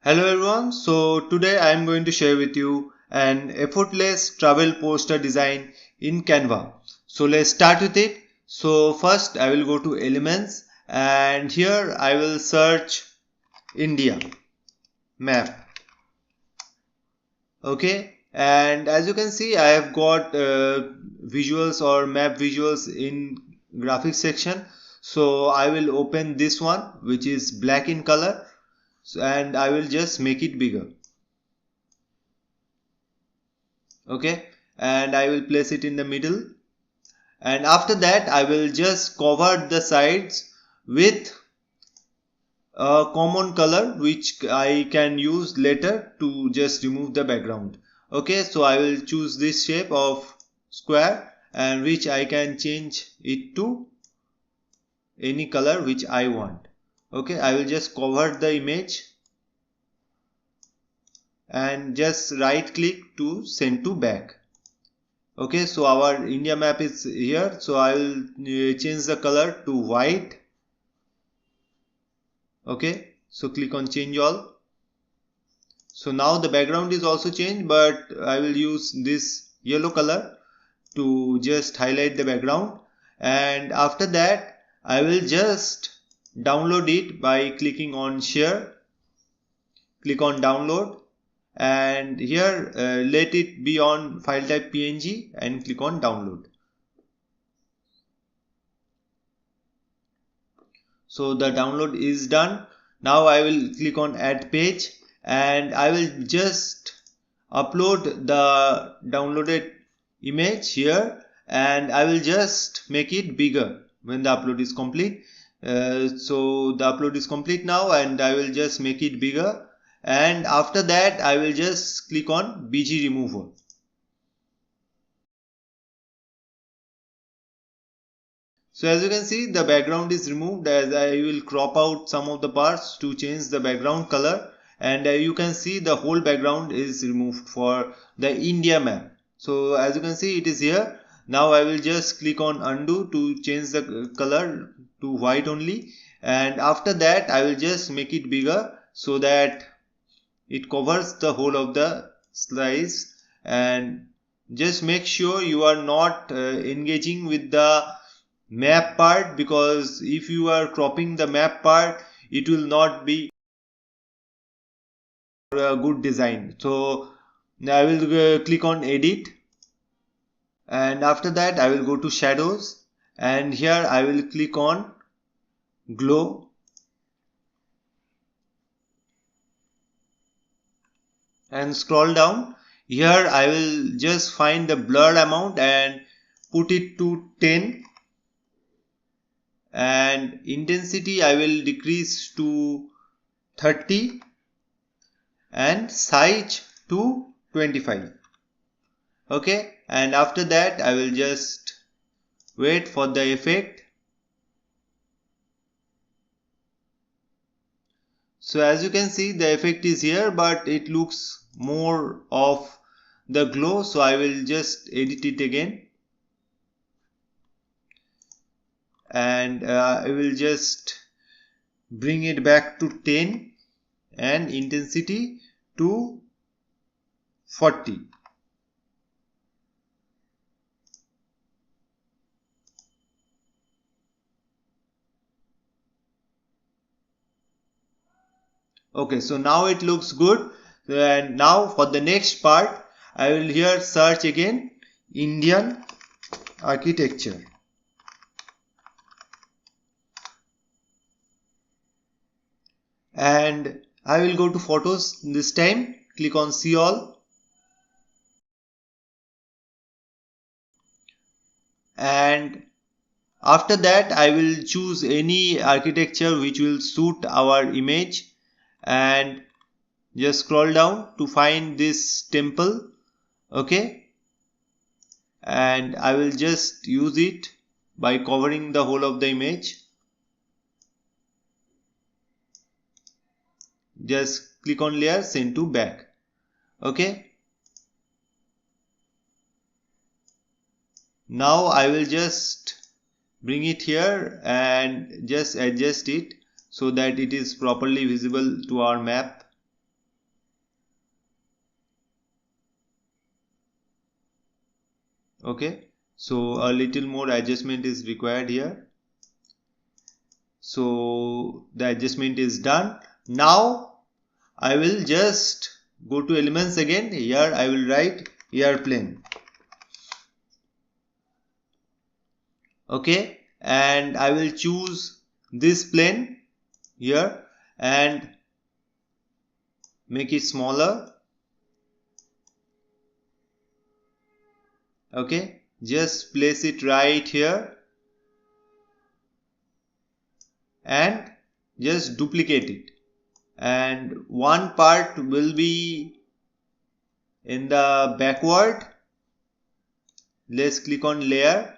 Hello everyone, so today I am going to share with you an effortless travel poster design in Canva. So let's start with it. So first I will go to elements and here I will search India map. Okay, and as you can see I have got visuals or map visuals in graphics section. So I will open this one which is black in color. And I will just make it bigger. Okay, and I will place it in the middle, and after that I will just cover the sides with a common color which I can use later to just remove the background. Okay, so I will choose this shape of square and which I can change it to any color which I want. Okay, I will just cover the image and just right click to send to back. Okay, so our India map is here, so I will change the color to white. Okay, so click on change all. So now the background is also changed, but I will use this yellow color to just highlight the background, and after that I will just download it by clicking on share. Click on download, and here let it be on file type PNG and click on download. So the download is done. Now I will click on add page and I will just upload the downloaded image here, and I will just make it bigger when the upload is complete. So the upload is complete now and I will just make it bigger, and after that I will just click on BG remover. So as you can see, the background is removed, as I will crop out some of the parts to change the background color, and you can see the whole background is removed for the India map. So as you can see, it is here. Now I will just click on undo to change the color to white only, and after that I will just make it bigger so that it covers the whole of the slice. And just make sure you are not engaging with the map part, because if you are cropping the map part it will not be a good design. So I will click on edit, and after that I will go to shadows, and here I will click on glow, and scroll down. Here I will just find the blur amount and put it to 10, and intensity I will decrease to 30 and size to 25. Okay, and after that I will just wait for the effect. So as you can see, the effect is here, but it looks more of the glow, so I will just edit it again, and I will just bring it back to 10 and intensity to 40. Okay, so now it looks good. And now for the next part I will here search again Indian architecture, and I will go to photos this time. Click on see all, and after that I will choose any architecture which will suit our image, and just scroll down to find this temple. Okay, and I will just use it by covering the whole of the image. Just click on layer, send to back. Okay, now I will just bring it here and just adjust it so that it is properly visible to our map. Okay, so a little more adjustment is required here. So the adjustment is done. Now I will just go to elements again. Here I will write airplane. Okay, and I will choose this plane here and make it smaller. Okay, just place it right here and just duplicate it, and one part will be in the backward. Let's click on layer,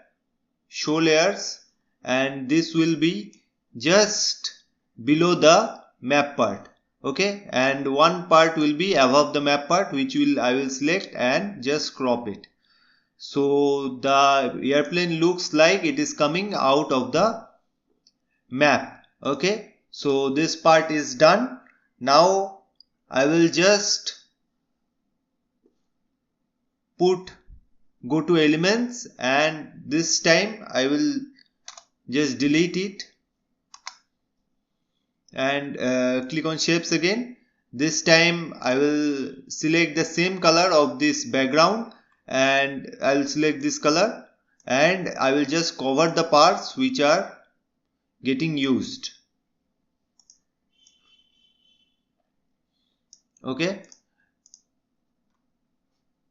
show layers, and this will be just below the map part. Okay, and one part will be above the map part, which I will select and just crop it. So the airplane looks like it is coming out of the map. Okay, so this part is done. Now I will just go to elements, and this time I will just delete it and click on shapes again. This time I will select the same color of this background and I will select this color, and I will just cover the parts which are getting used. Okay,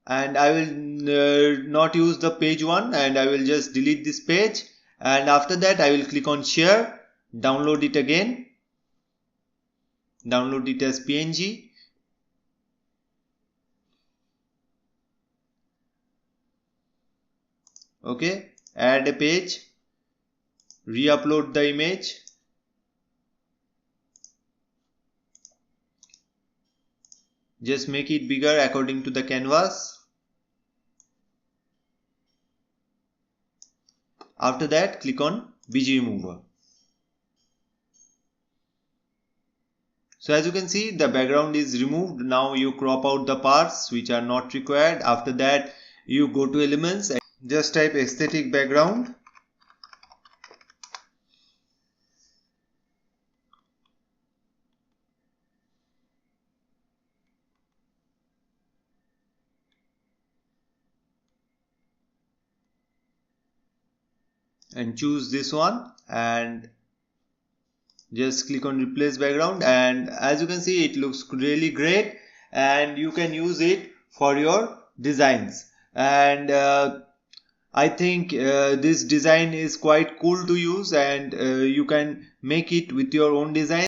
and I will not use the page one, and I will just delete this page, and after that I will click on share, download it again, download it as PNG. Okay, add a page, re-upload the image, just make it bigger according to the canvas. After that click on BG remover. So as you can see, the background is removed. Now you crop out the parts which are not required. After that you go to elements and just type aesthetic background. And choose this one and just click on replace background, and as you can see it looks really great and you can use it for your designs. And I think this design is quite cool to use, and you can make it with your own design.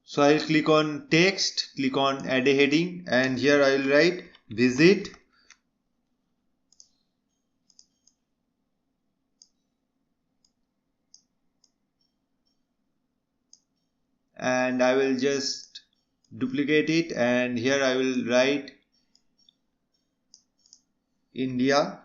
So I'll click on text, click on add a heading, and here I'll write visit. And I will just duplicate it, and here I will write India.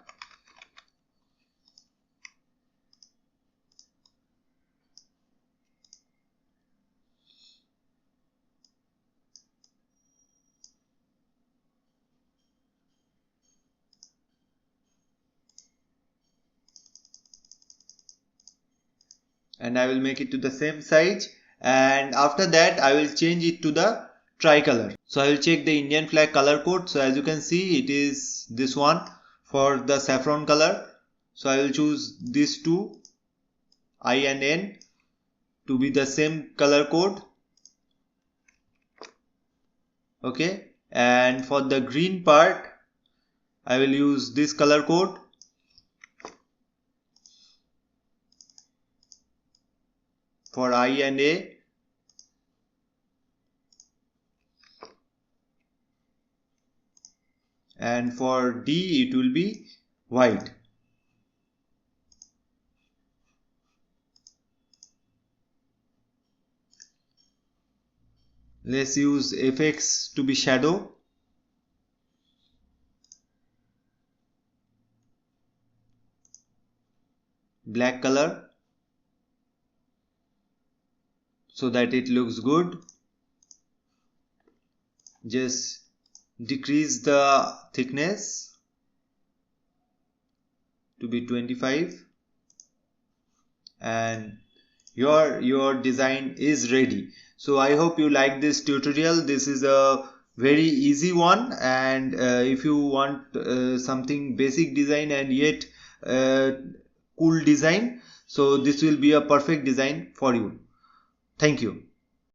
And I will make it to the same size, and after that I will change it to the tricolor. So I will check the Indian flag color code. So as you can see it is this one for the saffron color. So I will choose these two, I and N, to be the same color code. Okay, and for the green part I will use this color code. For I and A, and for D it will be white. Let's use FX to be shadow. Black color so that it looks good. Just decrease the thickness. to be 25, and your design is ready. So I hope you like this tutorial. This is a very easy one, and if you want something basic design and yet cool design, so this will be a perfect design for you. Thank you.